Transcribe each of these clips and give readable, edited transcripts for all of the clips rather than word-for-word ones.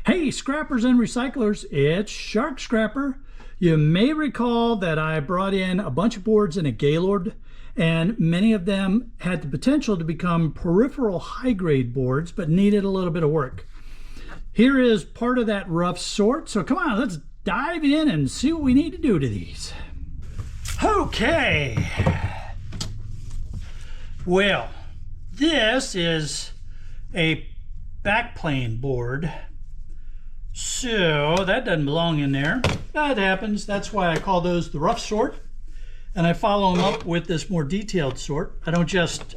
Hey scrappers and recyclers, it's Shark Scrapper. You may recall that I brought in a bunch of boards in a Gaylord, and many of them had the potential to become peripheral high-grade boards, but needed a little bit of work. Here is part of that rough sort, so come on, let's dive in and see what we need to do to these. Okay. Well, this is a backplane board. So that doesn't belong in there. That happens. That's why I call those the rough sort. And I follow them up with this more detailed sort. I don't just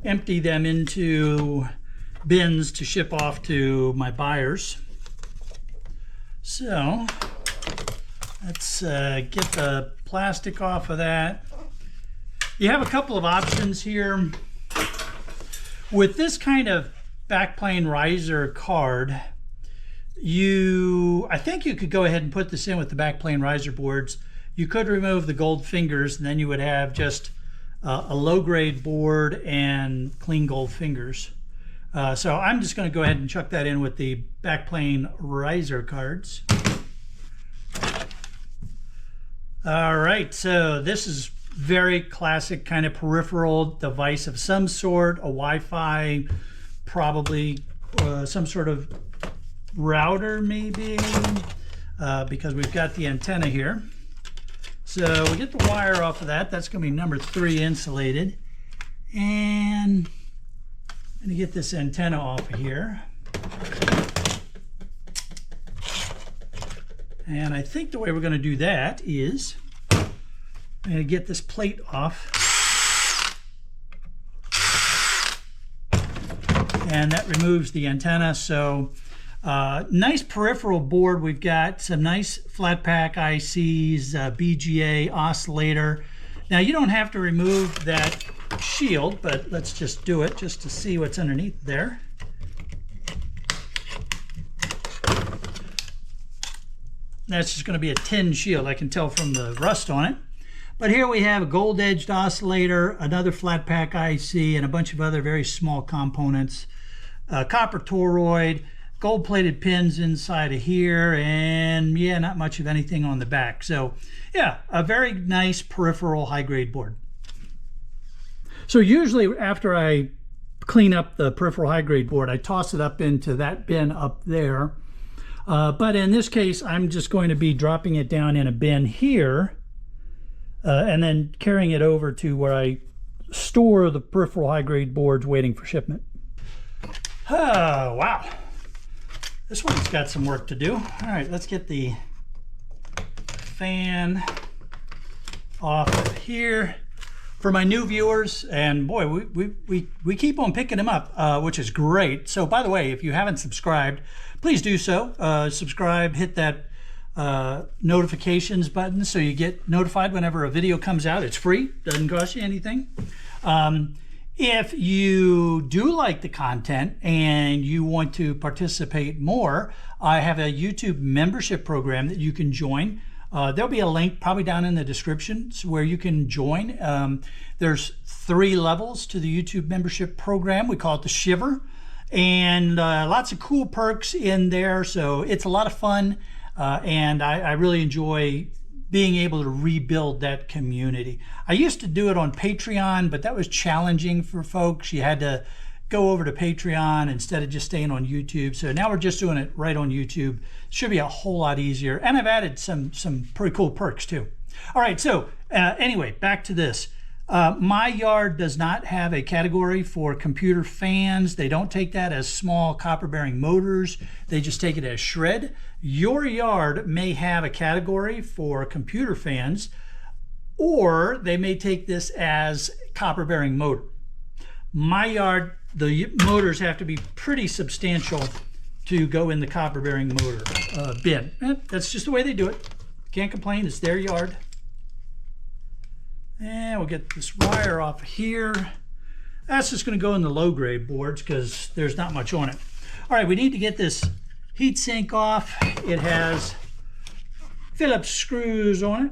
empty them into bins to ship off to my buyers. So let's get the plastic off of that. You have a couple of options here. With this kind of backplane riser card, I think you could go ahead and put this in with the backplane riser boards. You could remove the gold fingers, and then you would have just a low-grade board and clean gold fingers. So I'm just going to go ahead and chuck that in with the backplane riser cards. All right, so this is very classic kind of peripheral device of some sort, a Wi-Fi, probably some sort of router maybe, because we've got the antenna here. So we get the wire off of that. That's going to be number 3 insulated. And I'm going to get this antenna off of here. And I think the way we're going to do that is I'm going to get this plate off. And that removes the antenna. So nice peripheral board. We've got some nice flat pack ICs, BGA oscillator. Now you don't have to remove that shield, but let's just do it just to see what's underneath there. That's just going to be a tin shield. I can tell from the rust on it. But here we have a gold-edged oscillator, another flat pack IC, and a bunch of other very small components. Copper toroid, gold-plated pins inside of here, and yeah, not much of anything on the back. So yeah, a very nice peripheral high-grade board. So usually after I clean up the peripheral high-grade board, I toss it up into that bin up there. But in this case, I'm just going to be dropping it down in a bin here, and then carrying it over to where I store the peripheral high-grade boards waiting for shipment. Oh, wow. This one's got some work to do. All right, let's get the fan off of here. For my new viewers, and boy, we keep on picking them up, which is great. So by the way, if you haven't subscribed, please do so. Subscribe, hit that notifications button so you get notified whenever a video comes out. It's free, doesn't cost you anything. If you do like the content and you want to participate more, I have a YouTube membership program that you can join. There'll be a link probably down in the description where you can join. There's 3 levels to the YouTube membership program. We call it the Shiver, and lots of cool perks in there. So it's a lot of fun, and I really enjoy being able to rebuild that community. I used to do it on Patreon, but that was challenging for folks. You had to go over to Patreon instead of just staying on YouTube. So now we're just doing it right on YouTube. Should be a whole lot easier. And I've added some pretty cool perks too. All right, so anyway, back to this. My yard does not have a category for computer fans. They don't take that as small copper bearing motors. They just take it as shred. Your yard may have a category for computer fans, or they may take this as copper bearing motor. My yard, the motors have to be pretty substantial to go in the copper bearing motor bin. That's just the way they do it. Can't complain, it's their yard. And we'll get this wire off here. That's just going to go in the low grade boards because there's not much on it. All right, we need to get this heat sink off. It has Phillips screws on it.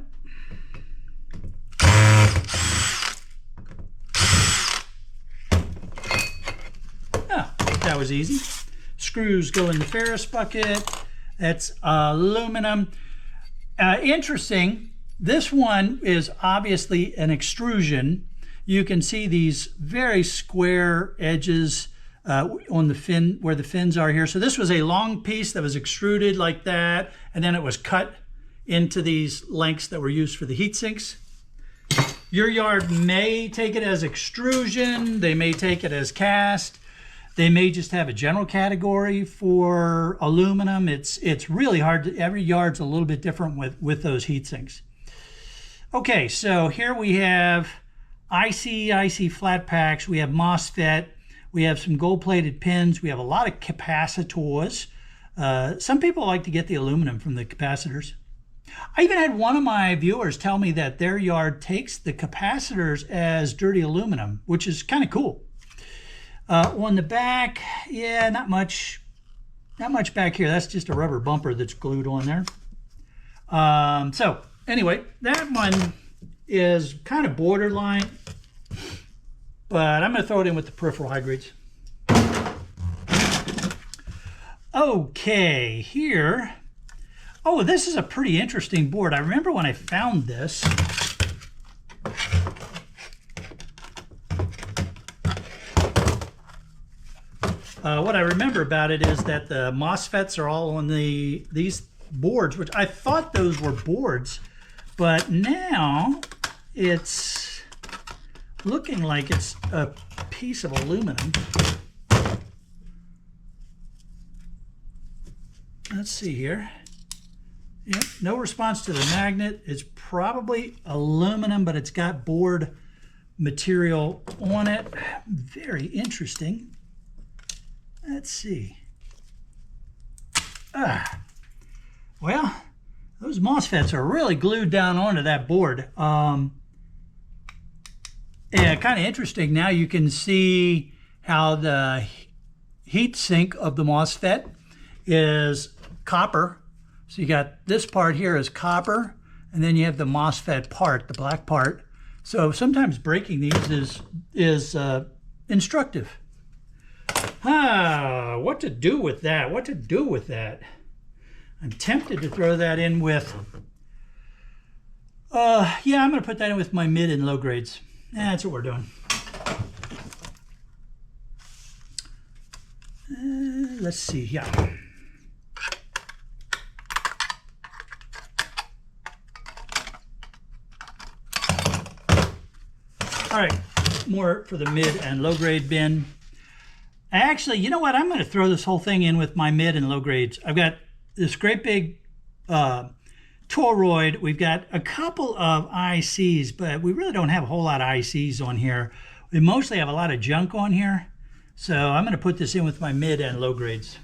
Oh, that was easy. screws go in the Ferris bucket. That's aluminum. Interesting, this one is obviously an extrusion. You can see these very square edges on the fin, where the fins are here. So this was a long piece that was extruded like that, and then it was cut into these lengths that were used for the heat sinks. Your yard may take it as extrusion, they may take it as cast, they may just have a general category for aluminum. It's really hard to, every yard's a little bit different with those heat sinks. Okay, so here we have IC flat packs, we have MOSFET, we have some gold-plated pins, we have a lot of capacitors. Some people like to get the aluminum from the capacitors. I even had one of my viewers tell me that their yard takes the capacitors as dirty aluminum, which is kind of cool. On the back, yeah, not much back here. That's just a rubber bumper that's glued on there. So anyway, that one is kind of borderline, but I'm going to throw it in with the peripheral high grades. Okay, here. Oh, this is a pretty interesting board. I remember when I found this. What I remember about it is that the MOSFETs are all on these boards, which I thought those were boards, but now it's looking like it's a piece of aluminum. Let's see here. Yep, no response to the magnet. It's probably aluminum, but it's got board material on it. Very interesting. Let's see. Well, those MOSFETs are really glued down onto that board. Yeah, kind of interesting. Now you can see how the heat sink of the MOSFET is copper. So you got this part here is copper, and then you have the MOSFET part, the black part. So sometimes breaking these is instructive. What to do with that? What to do with that? I'm tempted to throw that in with, yeah, I'm going to put that in with my mid and low grades. That's what we're doing. Let's see, yeah. All right, more for the mid and low grade bin. Actually, you know what? I'm going to throw this whole thing in with my mid and low grades. I've got this great big toroid. We've got a couple of ICs, but we really don't have a whole lot of ICs on here. We mostly have a lot of junk on here. So I'm going to put this in with my mid and low grades.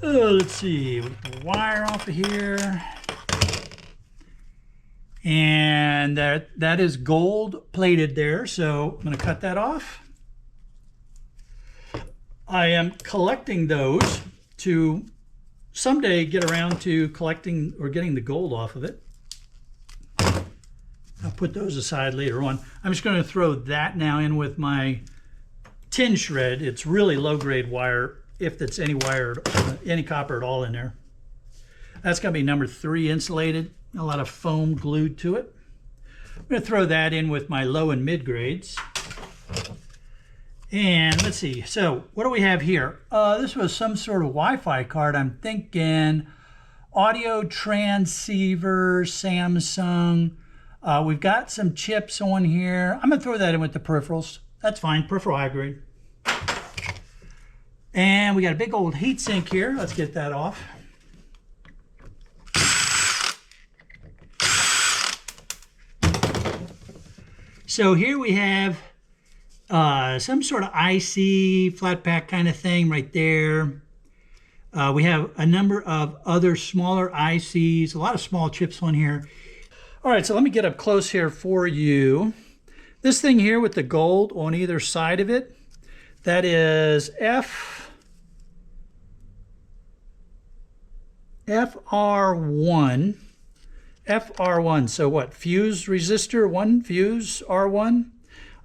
Let's see, we'll get the wire off of here. And that is gold plated there, so I'm going to cut that off. I am collecting those to someday get around to collecting or getting the gold off of it. I'll put those aside later on. I'm just going to throw that now in with my tin shred. It's really low grade wire, if it's any wire, any copper at all in there. That's going to be number 3 insulated. A lot of foam glued to it. I'm going to throw that in with my low and mid grades. And let's see, so what do we have here? This was some sort of Wi-Fi card, I'm thinking. Audio transceiver, Samsung. We've got some chips on here. I'm going to throw that in with the peripherals. That's fine, peripheral high grade. And we got a big old heat sink here. Let's get that off. So here we have some sort of IC flat pack kind of thing right there. We have a number of other smaller ICs, a lot of small chips on here. All right, so let me get up close here for you. This thing here with the gold on either side of it, that is FR1. FR1, so what, fuse resistor 1, fuse R1.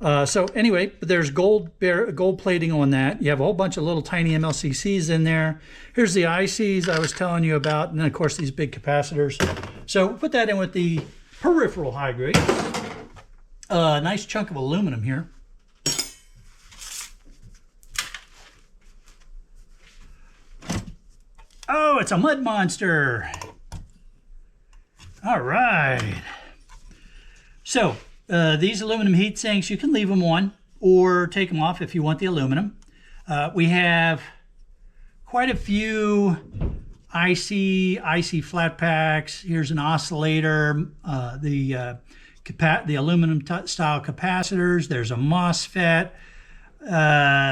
So anyway, there's gold plating on that. You have a whole bunch of little tiny MLCCs in there. Here's the ICs I was telling you about, and then of course these big capacitors. So put that in with the peripheral high grade. Nice chunk of aluminum here. Oh, it's a mud monster. All right. So these aluminum heat sinks, you can leave them on or take them off if you want the aluminum. We have quite a few IC flat packs. Here's an oscillator, the aluminum style capacitors. There's a MOSFET.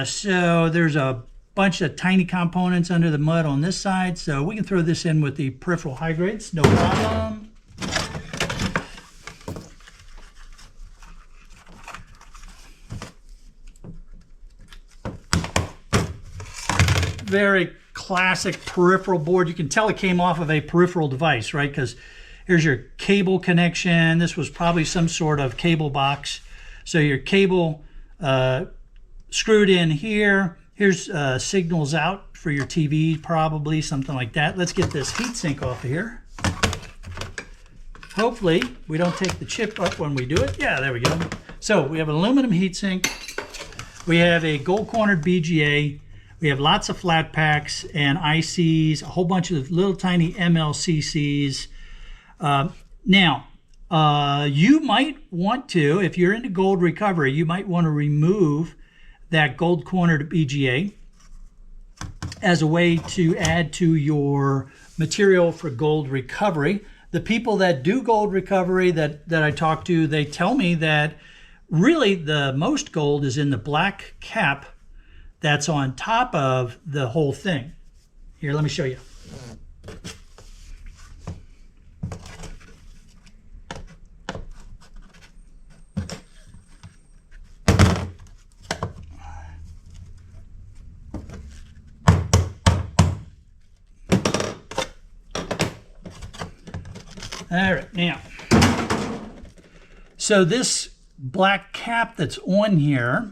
So there's a bunch of tiny components under the mud on this side. So we can throw this in with the peripheral high grades, no problem. Very classic peripheral board. You can tell it came off of a peripheral device, right? Because here's your cable connection. This was probably some sort of cable box. So your cable screwed in here. Here's signals out for your TV, probably something like that. Let's get this heatsink off of here. Hopefully we don't take the chip up when we do it. Yeah, there we go. So we have an aluminum heatsink. We have a gold cornered BGA. We have lots of flat packs and ICs, a whole bunch of little tiny MLCCs. Now, you might want to, if you're into gold recovery, you might want to remove that gold cornered BGA as a way to add to your material for gold recovery. The people that do gold recovery that I talk to, they tell me that really the most gold is in the black cap that's on top of the whole thing. Here, let me show you. All right, now, so this black cap that's on here,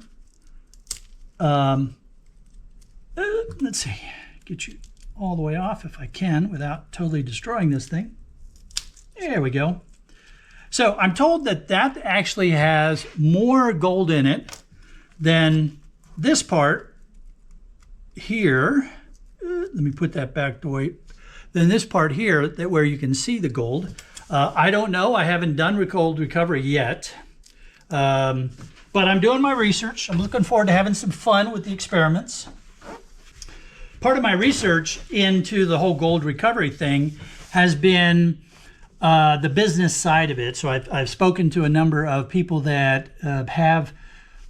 let's see, get you all the way off if I can without totally destroying this thing. There we go. So I'm told that that actually has more gold in it than this part here. Let me put that back the way. Then this part here, that where you can see the gold. I don't know. I haven't done gold recovery yet. But I'm doing my research. I'm looking forward to having some fun with the experiments. Part of my research into the whole gold recovery thing has been the business side of it. So I've spoken to a number of people that have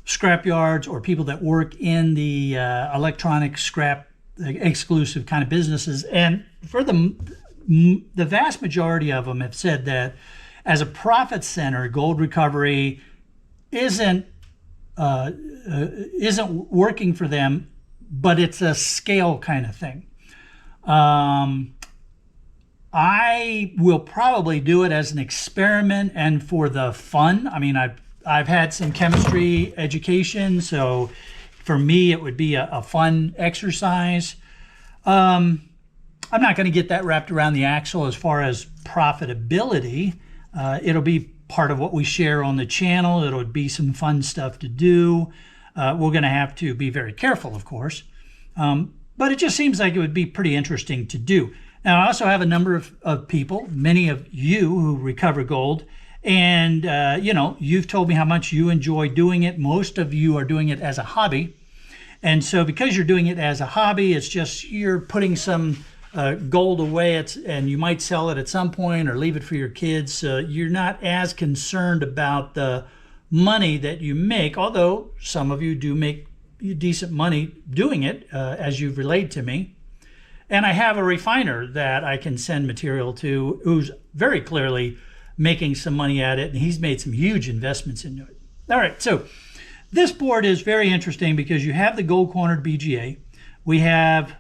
scrap yards or people that work in the electronic scrap exclusive kind of businesses. And for the vast majority of them have said that as a profit center, gold recovery isn't working for them, but it's a scale kind of thing. I will probably do it as an experiment and for the fun. I mean, I've had some chemistry education, so for me it would be a fun exercise. I'm not going to get that wrapped around the axle as far as profitability. It'll be part of what we share on the channel. It'll be some fun stuff to do. We're going to have to be very careful, of course. But it just seems like it would be pretty interesting to do. Now, I also have a number of people, many of you who recover gold. And, you've told me how much you enjoy doing it. Most of you are doing it as a hobby. And so because you're doing it as a hobby, it's just you're putting some gold away, and you might sell it at some point or leave it for your kids. You're not as concerned about the money that you make, although some of you do make decent money doing it, as you've relayed to me. And I have a refiner that I can send material to who's very clearly making some money at it, and he's made some huge investments into it. All right, so this board is very interesting because you have the gold cornered BGA. We have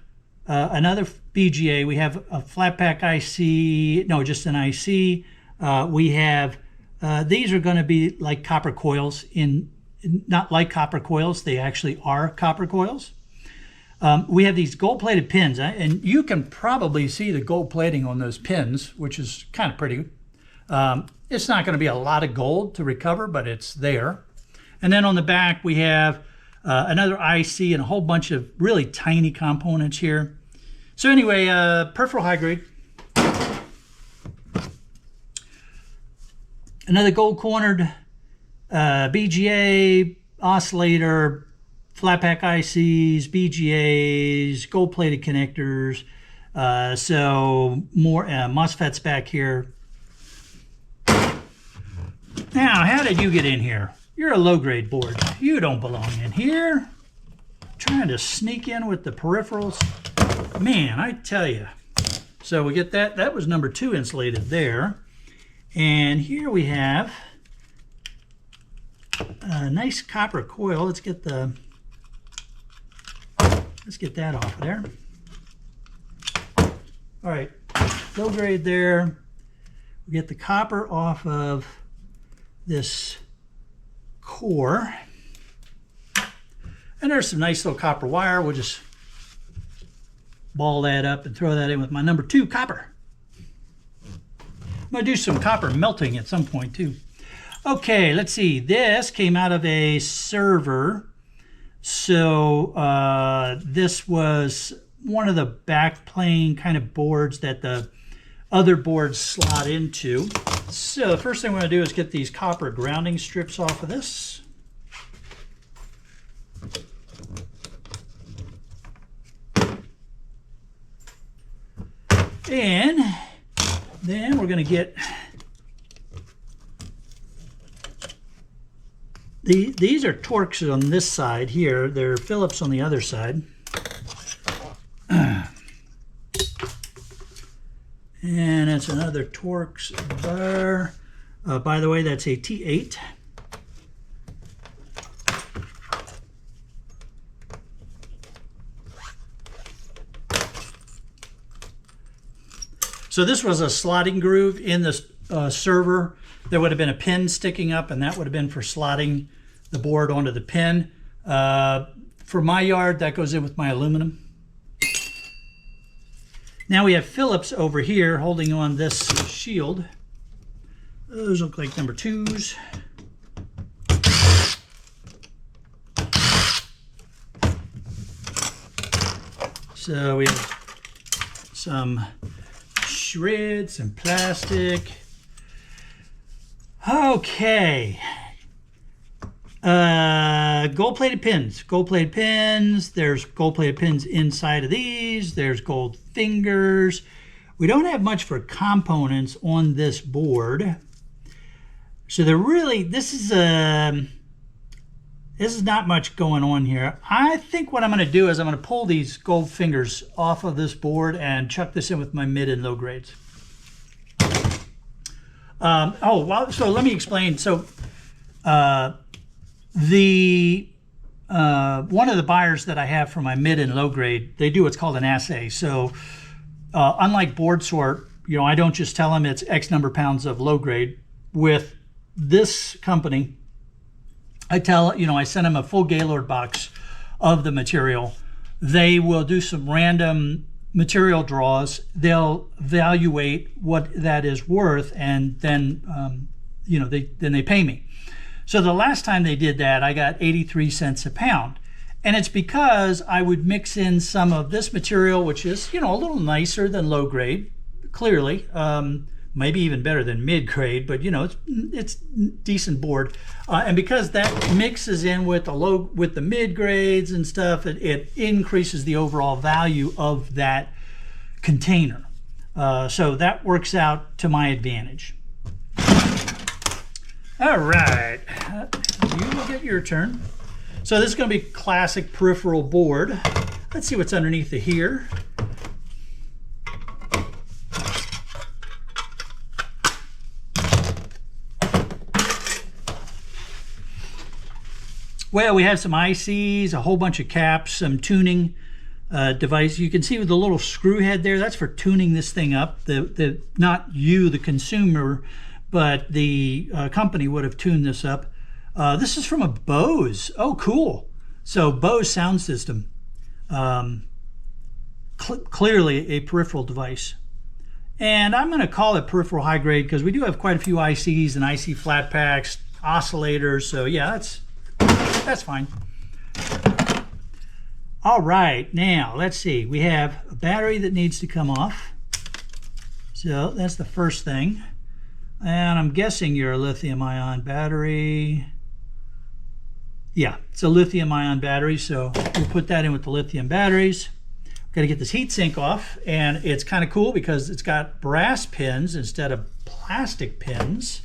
another BGA. We have a flat pack IC, no, just an IC. We have, these are going to be like copper coils in not like copper coils. They actually are copper coils. We have these gold-plated pins, and you can probably see the gold plating on those pins, which is kind of pretty. It's not going to be a lot of gold to recover, but it's there. And then on the back, we have another IC and a whole bunch of really tiny components here. So anyway, peripheral high grade. Another gold-cornered BGA, oscillator, flat pack ICs, BGAs, gold-plated connectors. So more MOSFETs back here. Now, how did you get in here? You're a low-grade board. You don't belong in here. Trying to sneak in with the peripherals. Man, I tell you. So we get that. That was number 2 insulated there. And here we have a nice copper coil. Let's get that off of there. All right, low grade there. We get the copper off of this core. And there's some nice little copper wire. We'll just ball that up and throw that in with my number 2 copper. I'm going to do some copper melting at some point too. Okay, let's see. This came out of a server. So this was one of the backplane kind of boards that the other boards slot into. So the first thing we're going to do is get these copper grounding strips off of this. And then we're going to get these are Torx on this side here. They're Phillips on the other side. And it's another Torx bar. By the way, that's a T8. So this was a slotting groove in the server. There would have been a pin sticking up, and that would have been for slotting the board onto the pin. For my yard, that goes in with my aluminum. Now we have Phillips over here holding on this shield. Those look like number 2s. So we have some shreds, some plastic. Okay. Gold-plated pins. Gold-plated pins. There's gold-plated pins inside of these. There's gold fingers. We don't have much for components on this board. So they're really, this is not much going on here. I think what I'm going to do is I'm going to pull these gold fingers off of this board and chuck this in with my mid and low grades. So let me explain. So one of the buyers that I have for my mid and low grade, they do what's called an assay. So unlike board sort, I don't just tell them it's X number of pounds of low grade. With this company, I send them a full Gaylord box of the material. They will do some random material draws. They'll evaluate what that is worth, and then they pay me. So the last time they did that, I got 83 cents a pound. And it's because I would mix in some of this material, which is, a little nicer than low grade, clearly, maybe even better than mid grade, but it's decent board. And because that mixes in with the mid grades and stuff, it increases the overall value of that container. So that works out to my advantage. All right, you will get your turn. So this is going to be classic peripheral board. Let's see what's underneath it here. Well, we have some ICs, a whole bunch of caps, some tuning device. You can see with the little screw head there, that's for tuning this thing up. Not you, the consumer, but the company would have tuned this up. This is from a Bose. Oh, cool. So Bose sound system. Clearly a peripheral device. And I'm going to call it peripheral high grade because we do have quite a few ICs and IC flat packs, oscillators. So yeah, that's fine. All right, now let's see. We have a battery that needs to come off. So that's the first thing. And I'm guessing you're a lithium-ion battery. Yeah, it's a lithium-ion battery, so we'll put that in with the lithium batteries. Got to get this heat sink off, and it's kind of cool because it's got brass pins instead of plastic pins.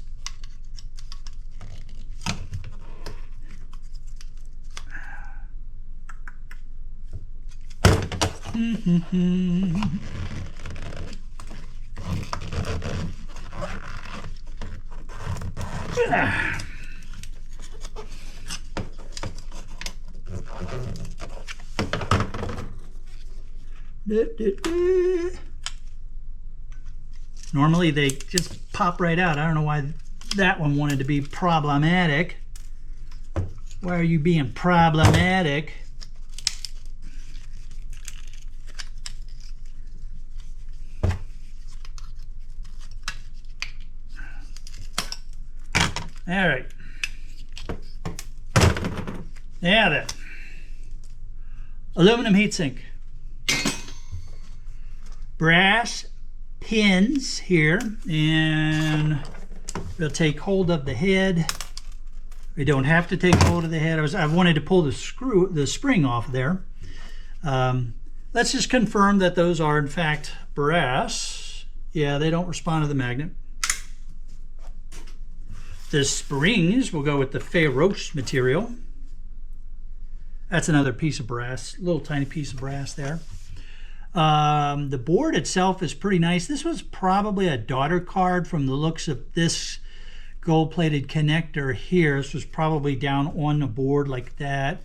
Normally they just pop right out. I don't know why that one wanted to be problematic. Why are you being problematic? All right. Now then, aluminum heatsink. Brass pins here, and we'll take hold of the head. We don't have to take hold of the head. I wanted to pull the spring off there. Let's just confirm that those are in fact brass. Yeah, they don't respond to the magnet. The springs will go with the ferrous material. That's another piece of brass, little tiny piece of brass there. The board itself is pretty nice. This was probably a daughter card from the looks of this gold-plated connector here. This was probably down on the board like that.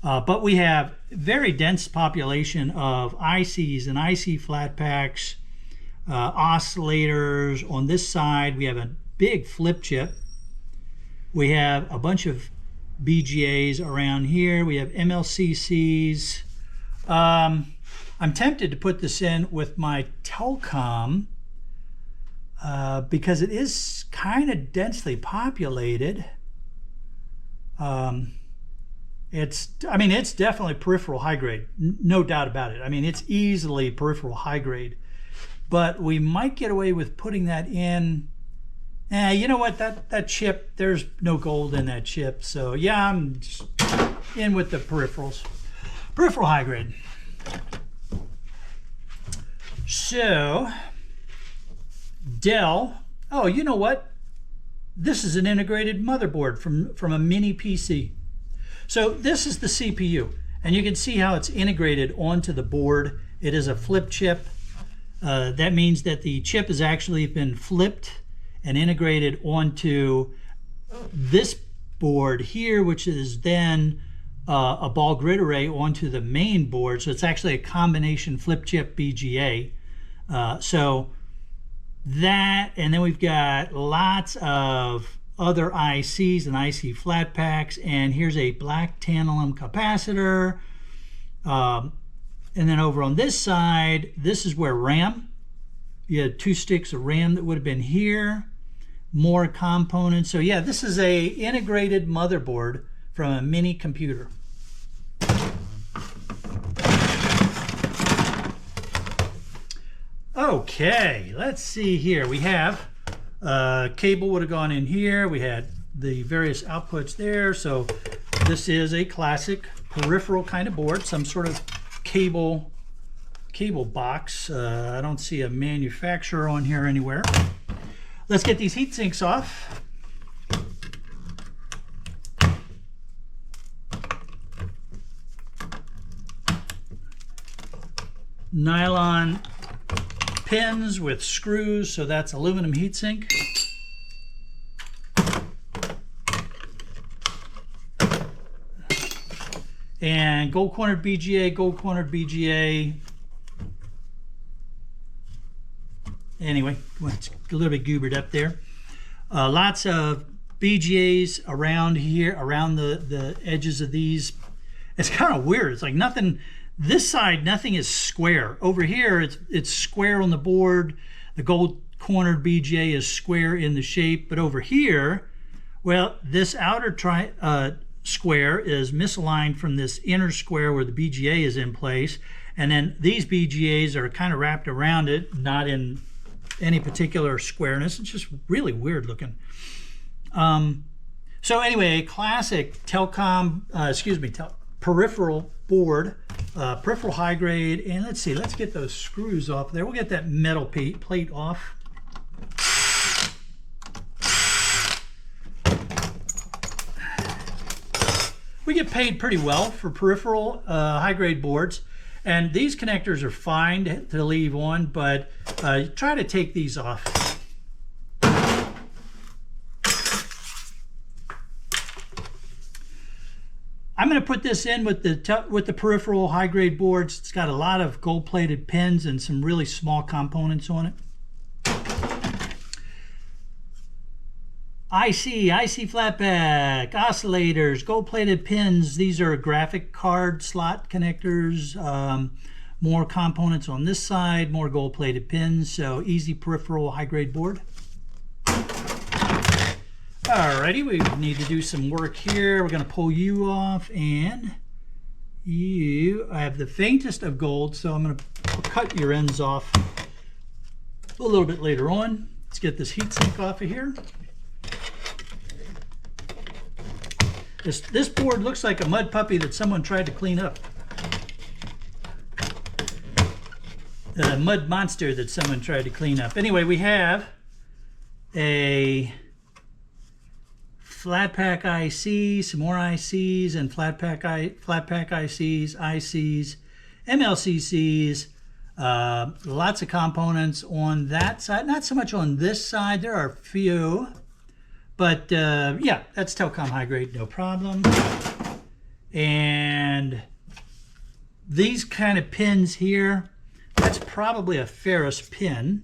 But we have very dense population of ICs and IC flat packs, oscillators. On this side, we have a big flip chip. We have a bunch of BGAs around here. We have MLCCs. I'm tempted to put this in with my Telecom because it is kind of densely populated. It's definitely peripheral high grade, no doubt about it. I mean, it's easily peripheral high grade, but we might get away with putting that in. You know what, that chip, there's no gold in that chip. So yeah, I'm just in with the peripherals. Peripheral high grade. So, Dell, oh, you know what? This is an integrated motherboard from a mini PC. So this is the CPU, and you can see how it's integrated onto the board. It is a flip chip. That means that the chip has actually been flipped and integrated onto this board here, which is then a ball grid array onto the main board. So it's actually a combination flip chip BGA. So that, and then we've got lots of other ICs and IC flat packs, and here's a black tantalum capacitor. And then over on this side, this is where RAM. You had 2 sticks of RAM that would have been here. More components. So yeah, this is a integrated motherboard from a mini computer. Okay, let's see here. We have cable would have gone in here. We had the various outputs there. So this is a classic peripheral kind of board, some sort of cable box. I don't see a manufacturer on here anywhere. Let's get these heat sinks off. Nylon pins with screws, so that's aluminum heatsink. And gold cornered BGA, gold cornered BGA. Anyway, it's a little bit goobered up there. Lots of BGAs around here, around the edges of these. It's kind of weird. It's like nothing, this side, nothing is square. Over here, it's square on the board. The gold cornered BGA is square in the shape, but over here, well, this outer square is misaligned from this inner square where the BGA is in place, and then these BGAs are kind of wrapped around it, not in any particular squareness. It's just really weird looking. So anyway, classic Telecom, peripheral board, peripheral high grade, and let's see, let's get those screws off there. We'll get that metal plate off. We get paid pretty well for peripheral high grade boards, and these connectors are fine to leave on, but try to take these off. I'm going to put this in with the peripheral high grade boards. It's got a lot of gold plated pins and some really small components on it. IC flat pack, oscillators, gold plated pins. These are graphic card slot connectors. More components on this side, more gold plated pins. So easy peripheral high grade board. Alrighty, we need to do some work here. We're going to pull you off, and I have the faintest of gold, so I'm going to cut your ends off a little bit later on. Let's get this heatsink off of here. This board looks like a mud puppy that someone tried to clean up. A mud monster that someone tried to clean up. Anyway, we have a flat pack IC, some more ICs, and flat pack ICs, MLCCs, lots of components on that side. Not so much on this side. There are a few, but yeah, that's Telecom high grade, no problem. And these kind of pins here, that's probably a ferrous pin.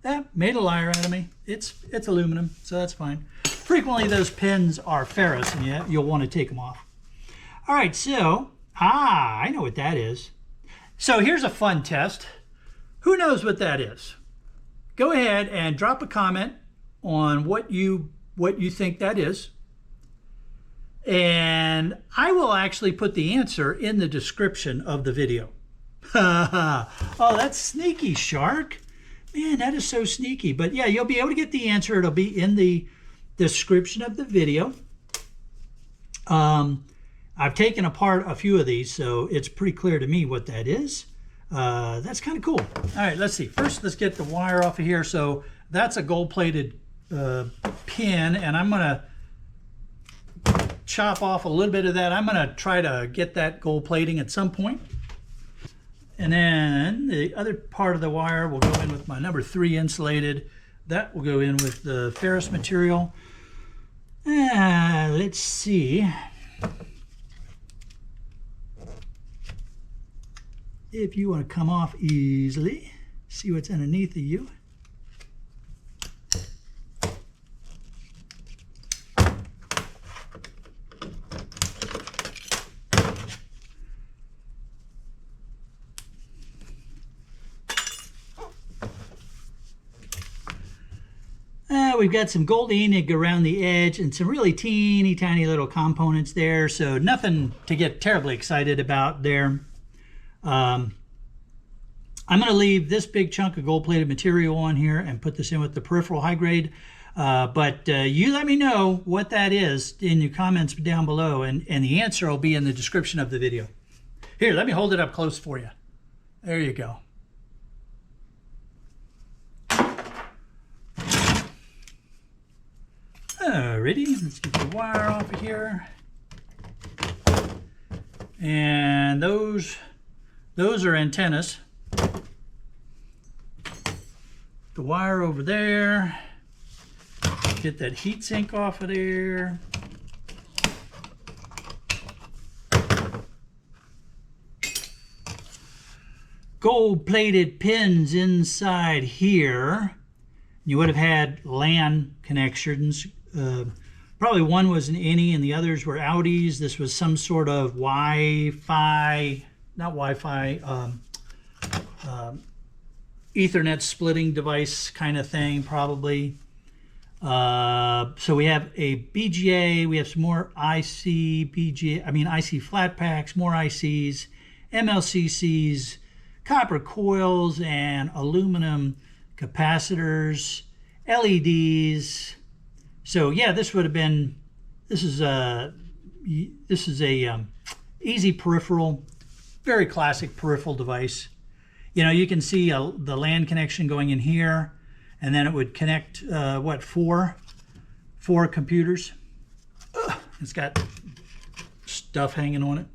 That made a liar out of me. It's aluminum, so that's fine. Frequently those pins are ferrous, and you'll want to take them off. All right, so, I know what that is. So here's a fun test. Who knows what that is? Go ahead and drop a comment on what you think that is. And I will actually put the answer in the description of the video. Oh, that's sneaky, Shark. Man, that is so sneaky. But yeah, you'll be able to get the answer. It'll be in the description of the video. I've taken apart a few of these, so it's pretty clear to me what that is. That's kind of cool. All right, let's see. First, let's get the wire off of here. So that's a gold-plated pin, and I'm going to chop off a little bit of that. I'm going to try to get that gold plating at some point. And then the other part of the wire will go in with my number 3 insulated. That will go in with the ferrous material. Let's see if you want to come off easily. See what's underneath of you. We've got some gold Enig around the edge and some really teeny tiny little components there, so nothing to get terribly excited about there. I'm going to leave this big chunk of gold plated material on here and put this in with the peripheral high grade, but you let me know what that is in your comments down below, and the answer will be in the description of the video. Here, let me hold it up close for you. There you go. Alrighty, let's get the wire off of here. And those are antennas. The wire over there. Get that heat sink off of there. Gold plated pins inside here. You would have had LAN connections. Probably one was an innie and the others were outies. This was some sort of Wi-Fi, not Wi-Fi, Ethernet splitting device kind of thing, probably. So we have a BGA, we have some more IC flat packs, more ICs, MLCCs, copper coils, and aluminum capacitors, LEDs. So yeah, this would have been, this is a easy peripheral, very classic peripheral device. You know, you can see the LAN connection going in here, and then it would connect, four computers. Ugh, it's got stuff hanging on it.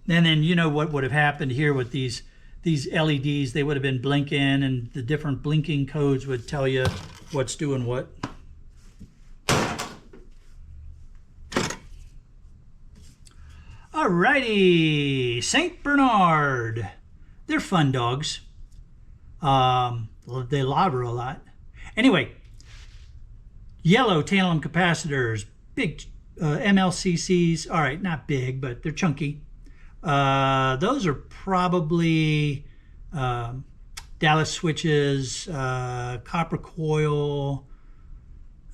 And then you know what would have happened here with these LEDs, they would have been blinking, and the different blinking codes would tell you what's doing what. Alrighty, St. Bernard. They're fun dogs. They louder a lot. Anyway, yellow tantalum capacitors, big MLCCs. All right, not big, but they're chunky. Those are probably Dallas switches, copper coil,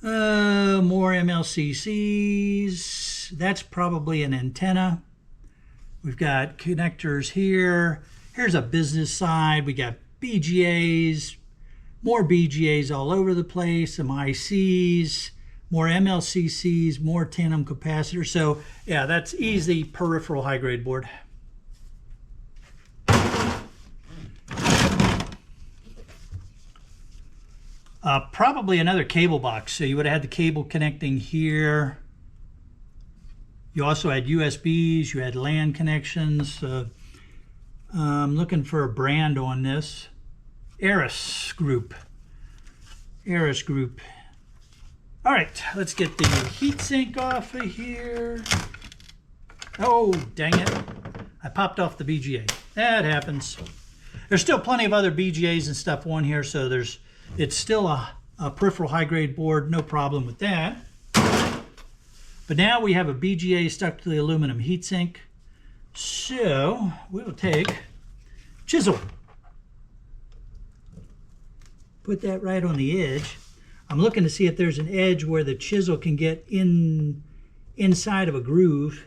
more MLCCs. That's probably an antenna. We've got connectors here. Here's a business side. We got BGAs, more BGAs all over the place, some ICs, more MLCCs, more tandem capacitors. So yeah, that's easy peripheral high-grade board. Probably another cable box. So you would have had the cable connecting here. You also had USBs, you had LAN connections. I'm looking for a brand on this. Erewhon Group. Erewhon Group. All right, let's get the heatsink off of here. Oh, dang it. I popped off the BGA. That happens. There's still plenty of other BGAs and stuff on here, so it's still a peripheral high-grade board, no problem with that. But now we have a BGA stuck to the aluminum heatsink. So we will take chisel. Put that right on the edge. I'm looking to see if there's an edge where the chisel can get inside of a groove.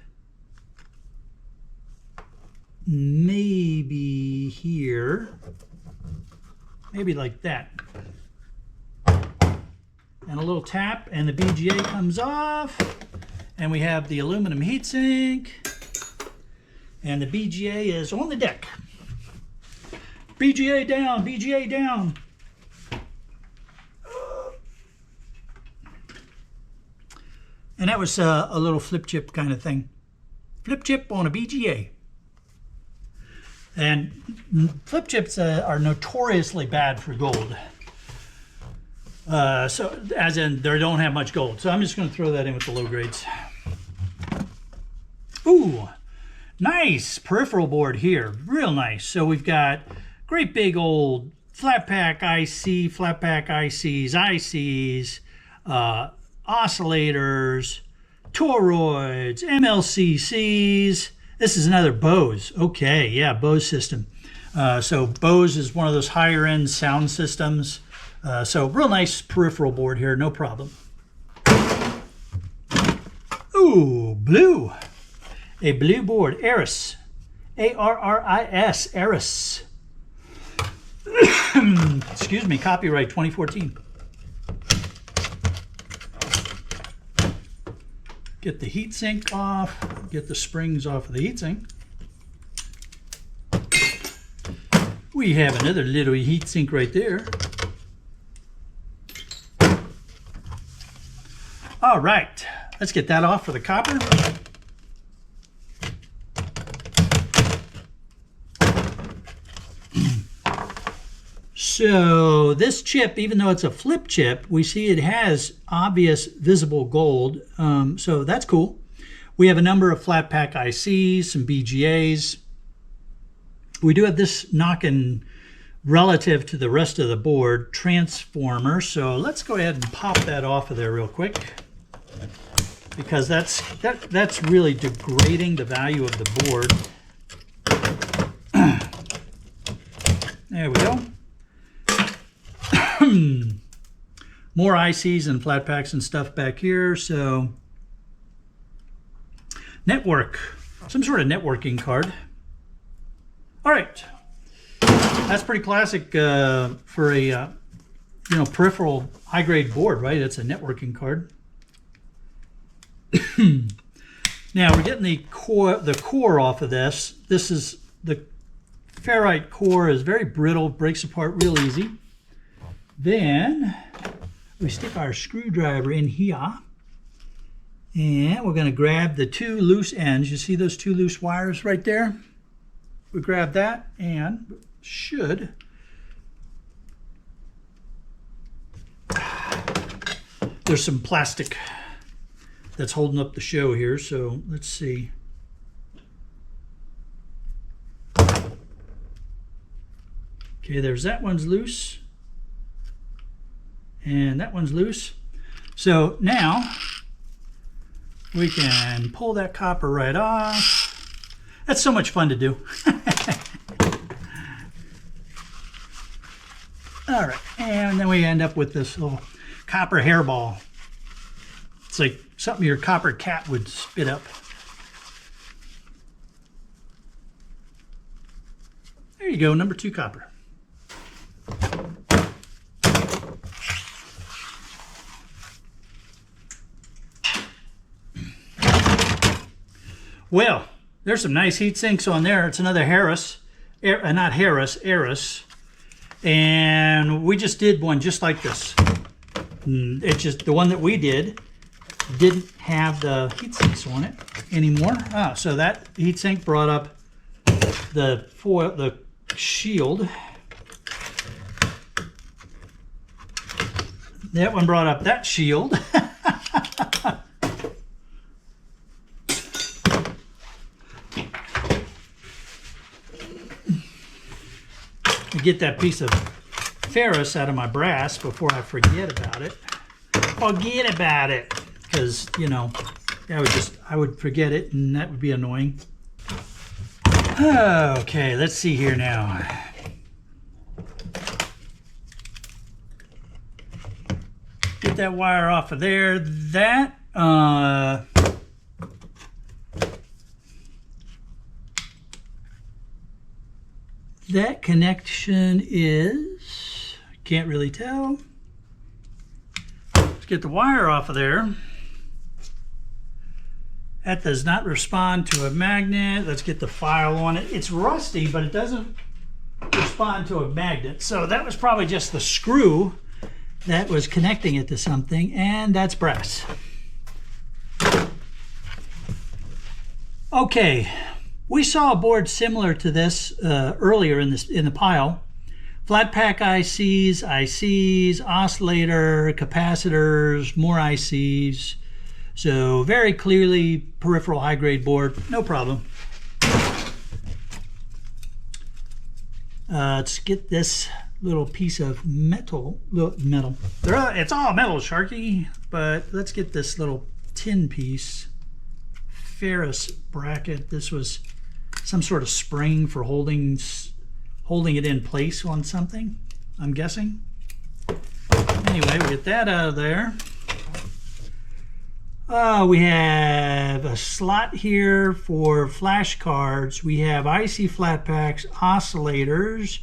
Maybe here. Maybe like that. And a little tap and the BGA comes off. And we have the aluminum heatsink. And the BGA is on the deck. BGA down, BGA down. And that was a little flip chip kind of thing. Flip chip on a BGA. And flip chips are notoriously bad for gold. So, as in, they don't have much gold. So I'm just going to throw that in with the low grades. Ooh, nice peripheral board here. Real nice. So we've got great big old flat pack IC, flat pack ICs, oscillators, toroids, MLCCs. This is another Bose. Okay, yeah, Bose system. So Bose is one of those higher end sound systems. So real nice peripheral board here, no problem. Ooh, blue. A blue board, Arris. A-R-R-I-S, Arris. Excuse me, copyright 2014. Get the heatsink off, get the springs off of the heatsink. We have another little heatsink right there. All right, let's get that off for the copper. So this chip, even though it's a flip chip, we see it has obvious visible gold. So that's cool. We have a number of flat pack ICs, some BGAs. We do have this knocking relative to the rest of the board transformer. So let's go ahead and pop that off of there real quick, because that's really degrading the value of the board. There we go. More ICs and flat packs and stuff back here. So network, some sort of networking card. All right, that's pretty classic for a peripheral high-grade board, right? It's a networking card. Now we're getting the core off of this. This is the ferrite core is very brittle, breaks apart real easy. Then we stick our screwdriver in here, and we're going to grab the two loose ends. You see those two loose wires right there? We grab that and should there's some plastic that's holding up the show here, so let's see. Okay, there's that one's loose. And that one's loose. So now we can pull that copper right off. That's so much fun to do. All right, and then we end up with this little copper hairball. It's like something your copper cat would spit up. There you go, number 2 copper. Well, there's some nice heat sinks on there. It's another Harris, not Harris, Eris. And we just did one just like this. It's just the one that we did didn't have the heat sinks on it anymore. So that heat sink brought up the shield. That one brought up that shield. Get that piece of ferrous out of my brass before I forget about it. Forget about it, because I would forget it, and that would be annoying. Okay, let's see here now. Get that wire off of there. That connection is, can't really tell. Let's get the wire off of there. That does not respond to a magnet. Let's get the file on it. It's rusty, but it doesn't respond to a magnet. So that was probably just the screw that was connecting it to something, and that's brass. Okay. We saw a board similar to this earlier in the pile. Flat pack ICs, oscillator, capacitors, more ICs. So very clearly peripheral high-grade board, no problem. Let's get this little piece of metal. It's all metal, Sharky, but let's get this little tin piece. Ferrous bracket. This was some sort of spring for holding it in place on something, I'm guessing. Anyway, we get that out of there. We have a slot here for flash cards. We have IC flat packs, oscillators,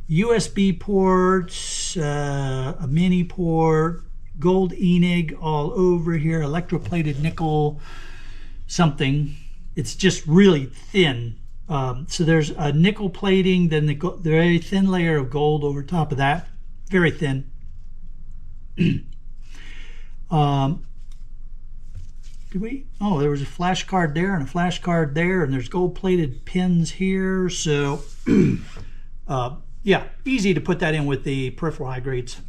USB ports, a mini port, gold Enig all over here, electroplated nickel something. It's just really thin. So there's a nickel plating, then the very thin layer of gold over top of that. Very thin. There was a flash card there and a flash card there, and there's gold plated pins here. So yeah, easy to put that in with the peripheral high grades.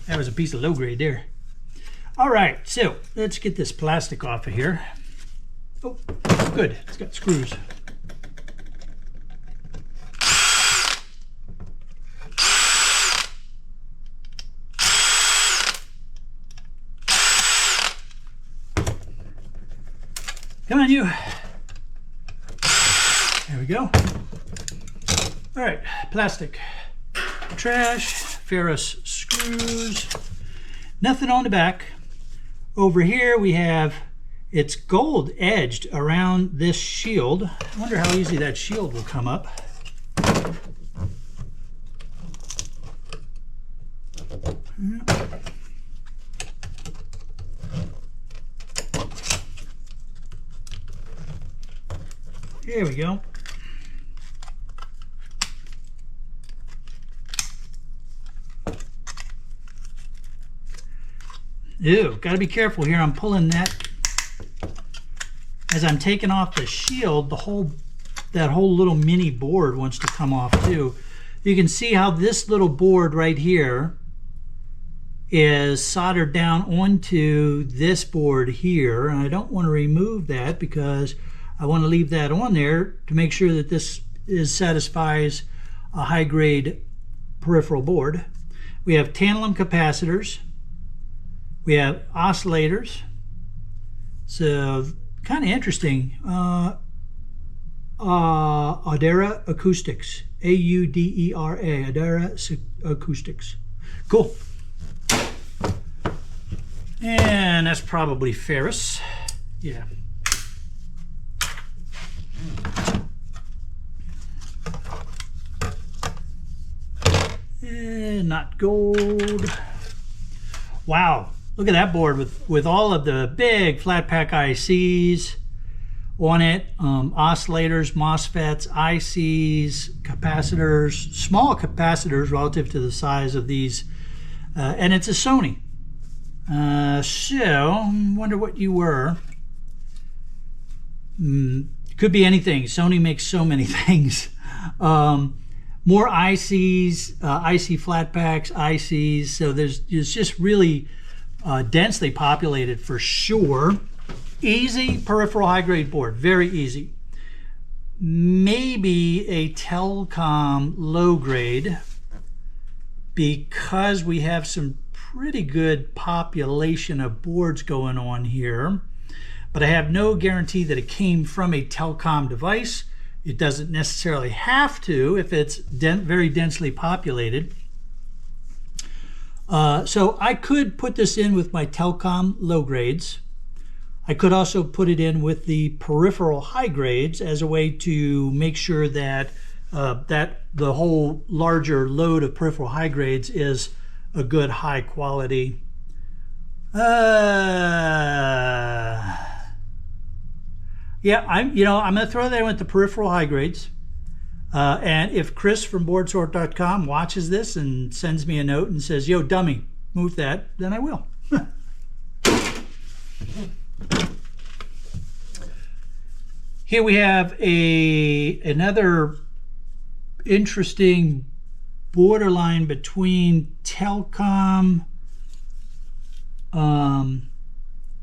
That was a piece of low grade there. All right, so let's get this plastic off of here. Oh, good. It's got screws. Come on, you. There we go. All right, plastic. Trash, ferrous screws. Nothing on the back. Over here we have, it's gold edged around this shield. I wonder how easy that shield will come up. There we go. Ew, got to be careful here. I'm pulling that as I'm taking off the shield. That whole little mini board wants to come off too. You can see how this little board right here is soldered down onto this board here, and I don't want to remove that because I want to leave that on there to make sure that this satisfies a high-grade peripheral board. We have tantalum capacitors. We have oscillators. So kind of interesting. Audera Acoustics. A-U-D-E-R-A. Audera Acoustics. Cool. And that's probably ferrous. Yeah. And not gold. Wow. Look at that board with all of the big flat pack ICs on it. Oscillators, MOSFETs, ICs, capacitors, small capacitors relative to the size of these. And it's a Sony. So, I wonder what you were. Could be anything. Sony makes so many things. More ICs, IC flat packs, ICs. So it's just really densely populated for sure. Easy peripheral high-grade board, very easy. Maybe a Telecom low-grade because we have some pretty good population of boards going on here, but I have no guarantee that it came from a Telecom device. It doesn't necessarily have to if it's very densely populated. So I could put this in with my Telecom low grades. I could also put it in with the peripheral high grades as a way to make sure that that the whole larger load of peripheral high grades is a good high quality. Yeah, I'm going to throw that in with the peripheral high grades. And if Chris from boardsort.com watches this and sends me a note and says, yo, dummy, move that, then I will. Here we have another interesting borderline between Telecom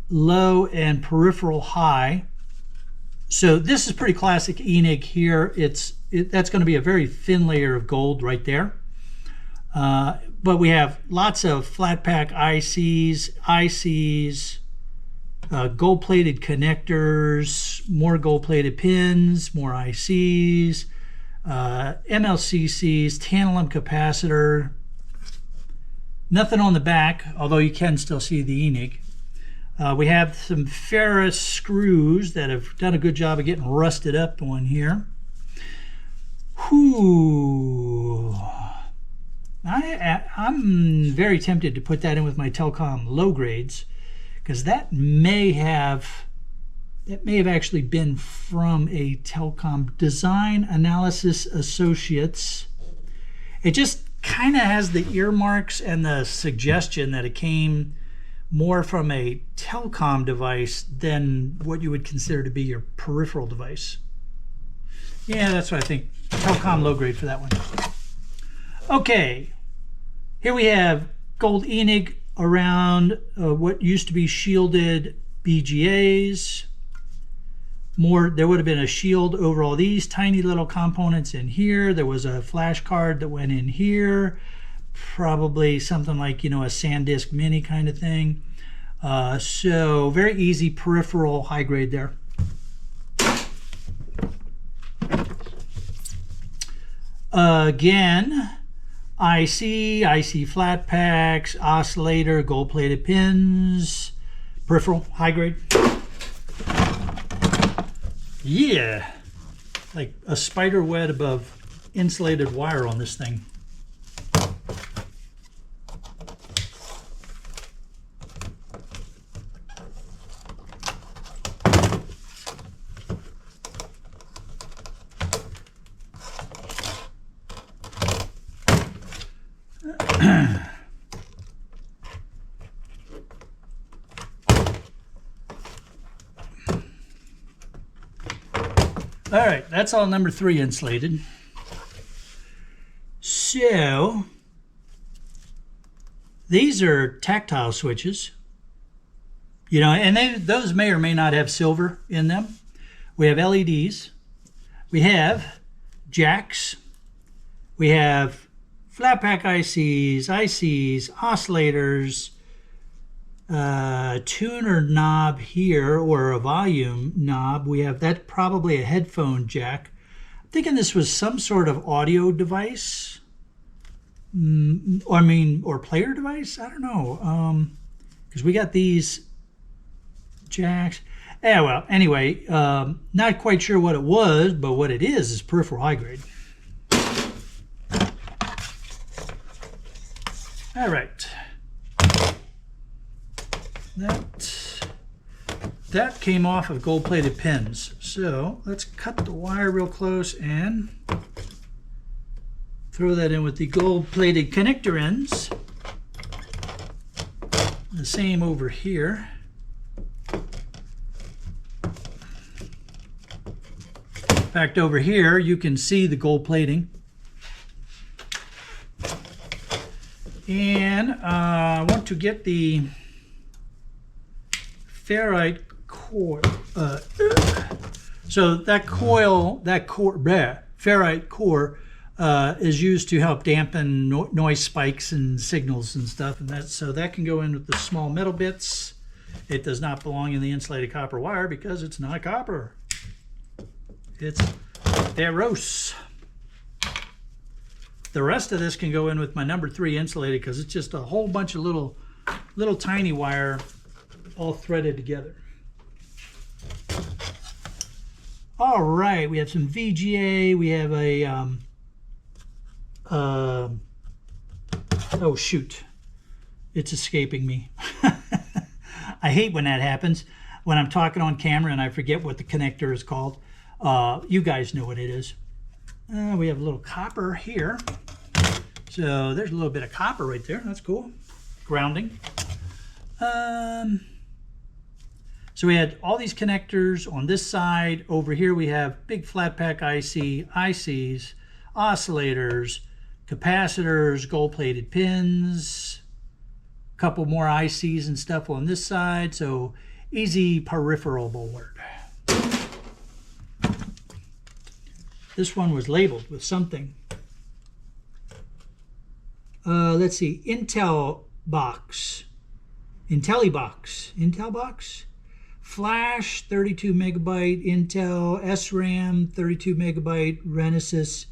low and peripheral high. So this is pretty classic ENIG here. That's going to be a very thin layer of gold right there. But we have lots of flat pack ICs, gold-plated connectors, more gold-plated pins, more ICs, MLCCs, tantalum capacitor. Nothing on the back, although you can still see the ENIG. We have some ferrous screws that have done a good job of getting rusted up on here. Whew. I'm very tempted to put that in with my Telecom low grades because that may have actually been from a Telecom Design Analysis Associates. It just kind of has the earmarks and the suggestion that it came more from a Telecom device than what you would consider to be your peripheral device. Yeah, that's what I think. Telecom low grade for that one. Okay, here we have gold ENIG around what used to be shielded BGAs. there would have been a shield over all these tiny little components in here. There was a flash card that went in here, probably something like, you know, a SanDisk Mini kind of thing. So very easy peripheral high grade there. Again, IC flat packs, oscillator, gold plated pins, peripheral high grade. Yeah, like a spider web of insulated wire on this thing. All right, that's all number 3 insulated. So these are tactile switches, you know, and those may or may not have silver in them. We have LEDs, we have jacks, we have flat pack ICs, oscillators, tuner knob here, or a volume knob. We have that, probably a headphone jack. I'm thinking this was some sort of audio device, or player device. I don't know, because we got these jacks. Yeah, well, anyway, not quite sure what it was, but what it is peripheral high grade. All right. That came off of gold-plated pins. So let's cut the wire real close and throw that in with the gold-plated connector ends. The same over here. In fact, over here you can see the gold plating. And I want to get the ferrite core. So that ferrite core is used to help dampen noise spikes and signals and stuff, and so that can go in with the small metal bits. It does not belong in the insulated copper wire because it's not copper. It's ferrous. The rest of this can go in with my number 3 insulated because it's just a whole bunch of little tiny wire all threaded together. All right, we have some VGA. We have a oh shoot, it's escaping me. I hate when that happens, when I'm talking on camera and I forget what the connector is called. You guys know what it is. We have a little copper here. So there's a little bit of copper right there. That's cool. Grounding. So we had all these connectors on this side. Over here we have big flat pack ICs, oscillators, capacitors, gold-plated pins, a couple more ICs and stuff on this side. So easy peripheral board. This one was labeled with something. Let's see, Intel box, Flash 32 megabyte, Intel SRAM 32 megabyte, Renesas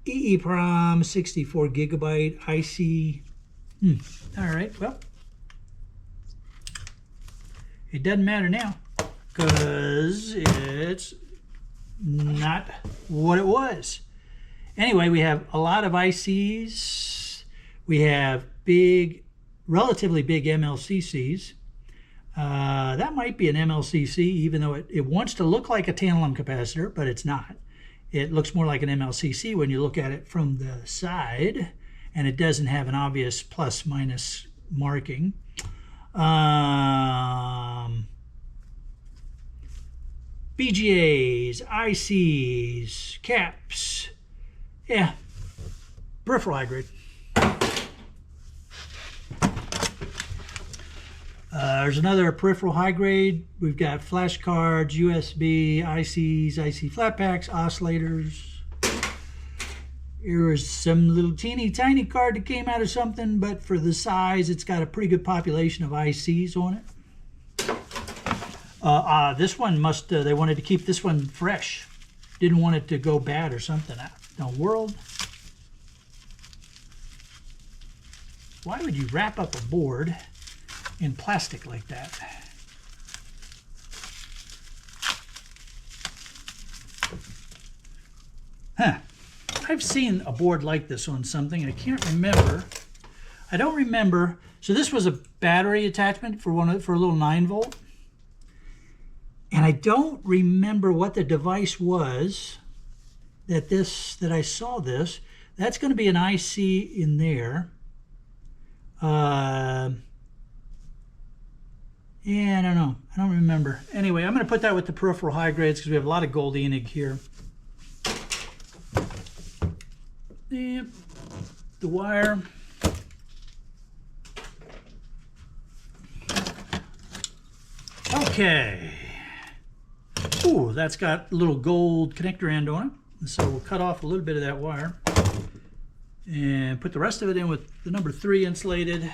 EEPROM 64 gigabyte, IC. All right, well, it doesn't matter now because it's not what it was. Anyway, we have a lot of ICs. We have relatively big MLCCs. That might be an MLCC, even though it wants to look like a tantalum capacitor, but it's not. It looks more like an MLCC when you look at it from the side, and it doesn't have an obvious plus minus marking. BGAs, ICs, caps. Yeah, peripheral high grade. There's another peripheral high grade. We've got flash cards, USB, ICs, IC flat packs, oscillators. Here was some little teeny tiny card that came out of something, but for the size, it's got a pretty good population of ICs on it. This one they wanted to keep this one fresh. Didn't want it to go bad or something. No world. Why would you wrap up a board in plastic like that? Huh. I've seen a board like this on something. I can't remember. I don't remember. So this was a battery attachment for a little 9-volt. And I don't remember what the device was that I saw this. That's going to be an IC in there. Yeah, I don't know. I don't remember. Anyway, I'm going to put that with the peripheral high grades because we have a lot of gold Enig here. Yep. The wire. Okay. Ooh, that's got a little gold connector end on it. So we'll cut off a little bit of that wire and put the rest of it in with the number 3 insulated.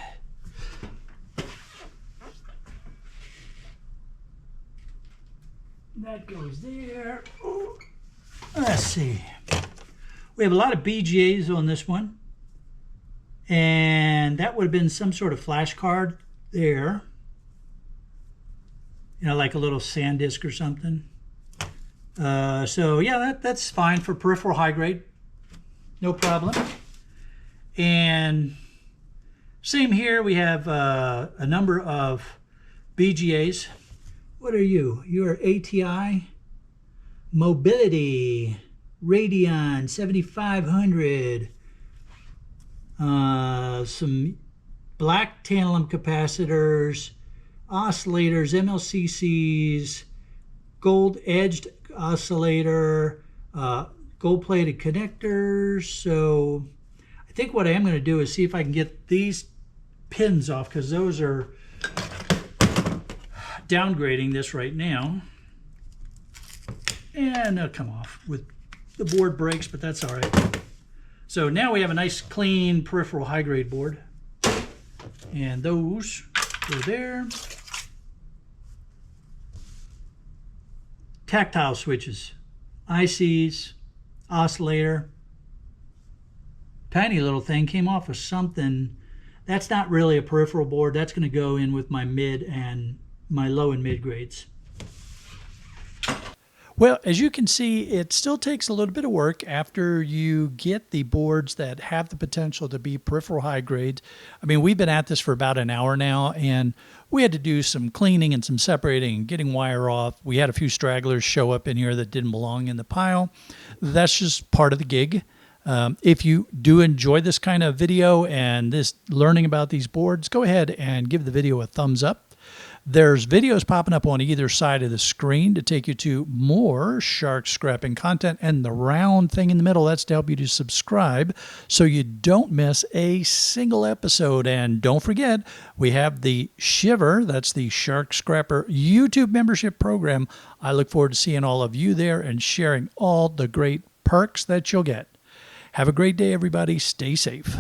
That goes there. Ooh. Let's see. We have a lot of BGAs on this one. And that would have been some sort of flash card there. You know, like a little SanDisk or something. So yeah, that's fine for peripheral high grade. No problem. And same here, we have a number of BGAs. What are you? You're ATI Mobility Radeon 7500. Some black tantalum capacitors, oscillators, MLCCs, gold edged oscillator, gold plated connectors. So I think what I am going to do is see if I can get these pins off, because those are downgrading this right now. And they'll come off with the board breaks, but that's all right. So now we have a nice clean peripheral high grade board. And those go there. Tactile switches, ICs, oscillator. Tiny little thing came off of something. That's not really a peripheral board. That's going to go in with my mid and my low and mid grades. Well, as you can see, it still takes a little bit of work after you get the boards that have the potential to be peripheral high grade. I mean, we've been at this for about an hour now, and we had to do some cleaning and some separating and getting wire off. We had a few stragglers show up in here that didn't belong in the pile. That's just part of the gig. If you do enjoy this kind of video and this learning about these boards, go ahead and give the video a thumbs up. There's videos popping up on either side of the screen to take you to more shark scrapping content, and the round thing in the middle, that's to help you to subscribe so you don't miss a single episode. And don't forget, we have the Shiver, that's the Shark Scrapper YouTube membership program. I look forward to seeing all of you there and sharing all the great perks that you'll get. Have a great day, everybody. Stay safe.